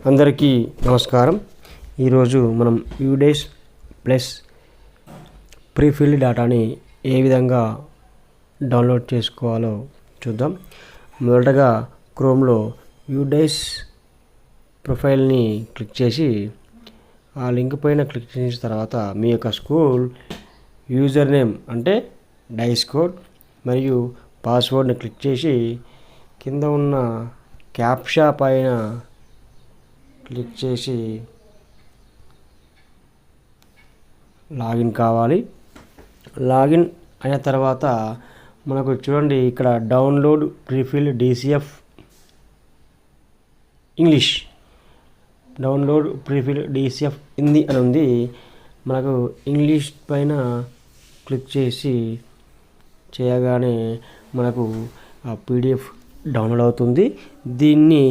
అందరికీ నమస్కారం. ఈరోజు మనం యూడేస్ ప్లస్ ప్రీఫిల్డ్ డేటాని ఏ విధంగా డౌన్లోడ్ చేసుకోవాలో చూద్దాం. మొదటగా క్రోమ్లో యూడేస్ ప్రొఫైల్ని క్లిక్ చేసి ఆ లింక్ పైన క్లిక్ చేసిన తర్వాత మీ యొక్క స్కూల్ యూజర్ నేమ్ అంటే డైస్ కోడ్ మరియు పాస్వర్డ్ని క్లిక్ చేసి కింద ఉన్న క్యాప్షా పైన క్లిక్ చేసి లాగిన్ కావాలి. లాగిన్ అయిన తర్వాత మనకు చూడండి, ఇక్కడ download prefilled DCF English, download prefilled DCF Hindi అని ఉంది. మనకు ఇంగ్లీష్ పైన క్లిక్ చేసి చేయగానే మనకు ఆ PDF డౌన్లోడ్ అవుతుంది. దీన్ని